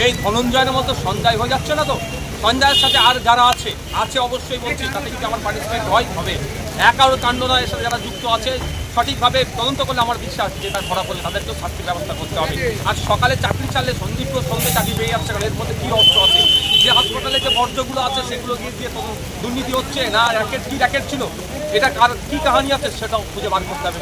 এই ধনঞ্জয়ের মতো সঞ্জয় হয়ে যাচ্ছে না তো? সঞ্জয়ের সাথে আর যারা আছে অবশ্যই বলছি, তাতে যদি আমার পার্টিসিপেট হবে, একার কাণ্ড নয়, এর সাথে যারা যুক্ত আছে সঠিকভাবে তদন্ত করলে আমার বিশ্বাস যে তার ধরা পড়লে তাদেরকেও শাস্তির ব্যবস্থা করতে হবে। আর সকালে চাকরি চাললে সন্দীপ সন্ধ্যে চাকরি পেয়ে যাচ্ছে, এর মধ্যে কী অর্থ আছে? যে হাসপাতালে যে বর্জ্যগুলো আছে সেগুলো দিয়ে দুর্নীতি হচ্ছে না, র্যাকেট ছিল, এটা কার কী কাহানি আছে সেটাও খুঁজে বার করতে হবে।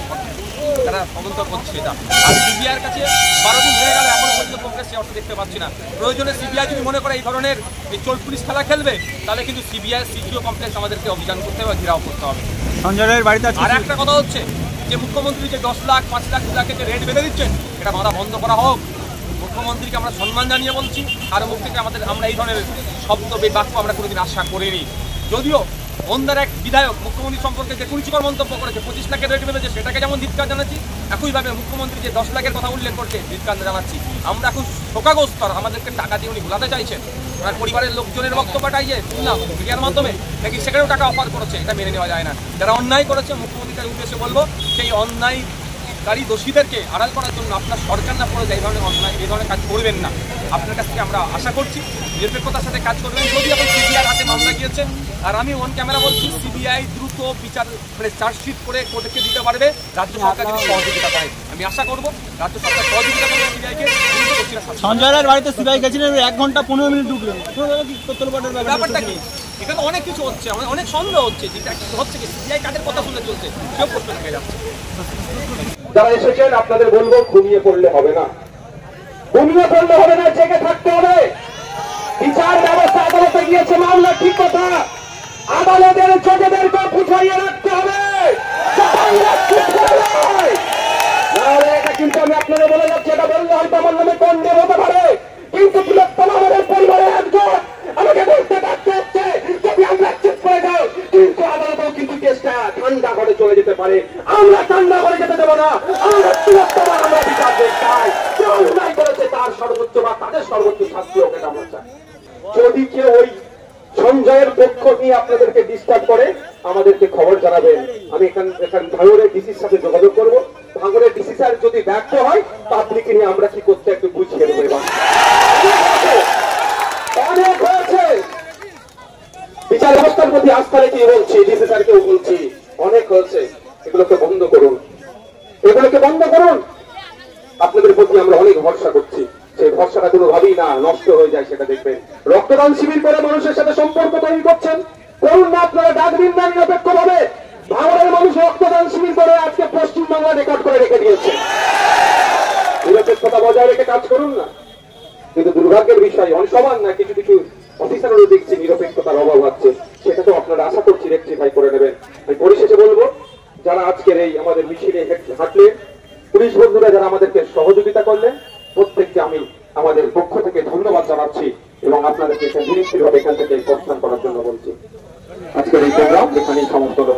তারা তদন্ত করছে এটা। আর সিবিআইয়ের কাছে 12 দিন হয়ে গেল, এখনো পর্যন্ত কংগ্রেস সে অর্থ দেখতে পাচ্ছি না। প্রয়োজনে সিবিআই যদি মনে করে এই ধরনের চোর পুলিশ খেলা খেলবে, তাহলে কিন্তু সিবিআই সিজিও কমপ্লেক্স আমাদেরকে অভিযান করতে হবে, ঘেরাও করতে হবে। সঞ্জয়ের বাড়িতে আর একটা কথা হচ্ছে যে মুখ্যমন্ত্রী যে 10 লাখ 5 লাখ 2 লাখের যে রেট বেঁধে দিচ্ছেন, এটা মারা বন্ধ করা হোক। মুখ্যমন্ত্রীকে আমরা সম্মান জানিয়ে বলছি, আর মুখ থেকে আমরা এই ধরনের শব্দ বাক্য আমরা কোনোদিন আশা করিনি। যদিও অন্যার এক বিধায়ক মুখ্যমন্ত্রী সম্পর্কে যে কুরুচিকর মন্তব্য করেছে, 25 লাখের রেট বেঁধেছে, সেটাকে যেমন ধিক্কার জানাচ্ছি, একইভাবে মুখ্যমন্ত্রী যে 10 লাখের কথা উল্লেখ করছে ধিক্কার জানাচ্ছি। আমরা এখন শোকাগ্রস্ত, আমাদেরকে টাকা দিয়ে উনি ভোলাতে চাইছেন। ওনার পরিবারের লোকজনের বক্তব্যটাই যে শুনলাম মিডিয়ার মাধ্যমে নাকি সেখানেও টাকা অফার করেছে, এটা মেনে নেওয়া যায় না। যারা অন্যায় করেছে মুখ্যমন্ত্রীর উদ্দেশ্যে বলবো, সেই অন্যায়কারী দোষীদেরকে আড়াল করার জন্য আপনার সরকার না পড়ে যায় এই ধরনের কাজ করবেন না। আপনার কাছ থেকে আমরা আশা করছি নিরপেক্ষতার সাথে কাজ করবেন। যদি এখন সিবিআই হাতে মামলা গিয়েছে, আর আমি অন ক্যামেরা বলছি, সিবিআই দ্রুত বিচার চার্জশিট করে কোর্টকে দিতে পারবে, রাজ্য সরকার যদি সহযোগিতা করে। আমি আশা করবো রাজ্য সরকার সহযোগিতা করবে সিবিআইকে। সঞ্জয়ের বাড়িতে সিবিআই গেছিলেন, 1 ঘন্টা 15 মিনিট ঢুকলেন, ব্যাপারটা কি? এখানে অনেক কিছু হচ্ছে, অনেক সন্দেহ হচ্ছে, যেটা হচ্ছে কি সিবিআই কাদের কথা শুনে চলছে, কেউ প্রশ্ন থেকে যাচ্ছে। যারা এসেছেন আপনাদের বলবো, ঘুমিয়ে পড়লে হবে না, জেগে থাকতে হবে। বিচার ব্যবস্থা আদালতে গিয়েছে, মামলা ঠিক কথা, আদালতের জজেদেরকে বুঝাইয়ে রাখতে হবে। এটা কিন্তু আমি আপনাদের বলে যাচ্ছি, এটা বললে হয়তো আমার নামে কন্ডেম হতে পারে, কিন্তু বৃহত্তম আমাদের পরিবারের একজন আমাকে বলতে বাধ্য হচ্ছে, যদি আমরা চুপ করে যাই কিন্তু আদালতেও কিন্তু কেসটা ঠান্ডা ঘরে চলে যেতে পারে। আমরা ঠান্ডা ঘরে যেতে দেবো না, আমরা বৃহত্তম আমরা বিচার চাই, অন্যায় করেছে তার সর্বোচ্চ বা তাদের সর্বোচ্চ শাস্তি হোক, এটা আমরা চাই। যদি কেউ ওই সঞ্জয়ের পক্ষ নিয়ে আপনাদেরকে ডিস্টার্ব করে আমাদেরকে খবর জানাবেন। আমি এখান ভাঙড়ের ডিসির সাথে যোগাযোগ করবো। ভাঙড়ের ডিসি স্যার যদি ব্যর্থ হয়, পাবলিক নিয়ে আমরা কি করতে একটু বুঝিয়ে দেবো। অনেক হয়েছে, বিচার ব্যবস্থার প্রতি আস্থা রেখে বলছি, ডিসি স্যারকেও বলছি, অনেক হয়েছে, এগুলোকে বন্ধ করুন, এগুলোকে বন্ধ করুন। আপনাদের প্রতি আমরা অনেক ভরসা করছি, সেই ভরসাটা কোনোভাবেই না নষ্ট হয়ে যায় সেটা দেখবেন। রক্তদান শিবির করে মানুষের সাথে সম্পর্ক তৈরি করছেন, করুন না আপনারা, ডাক দিন না নিরপেক্ষ ভাবে। ভাঙড়ের মানুষ রক্তদান শিবির করে আজকে পশ্চিমবাংলা রেকর্ড করে রেখে দিয়েছে। নিরপেক্ষতা বজায় রেখে কাজ করুন না। কিন্তু দুর্ভাগ্যের বিষয়, অনেক সমান না, কিছু কিছু অফিসারও দেখছি নিরপেক্ষতার অভাব হচ্ছে, সেটা তো আপনারা আশা করছি রেকটিফাই করে নেবেন। আমি পরিশেষে বলবো, যারা আজকের এই আমাদের মিছিলে হাঁটলেন, পুলিশ বন্ধুরা যারা আমাদেরকে সহযোগিতা করলেন, প্রত্যেককে আমি আমাদের পক্ষ থেকে ধন্যবাদ জানাচ্ছি এবং আপনাদেরকে ধীরে ধীরে এখান থেকে প্রস্থান করার জন্য বলছি। আজকের এই প্রোগ্রাম এখানেই সমাপ্ত হলো।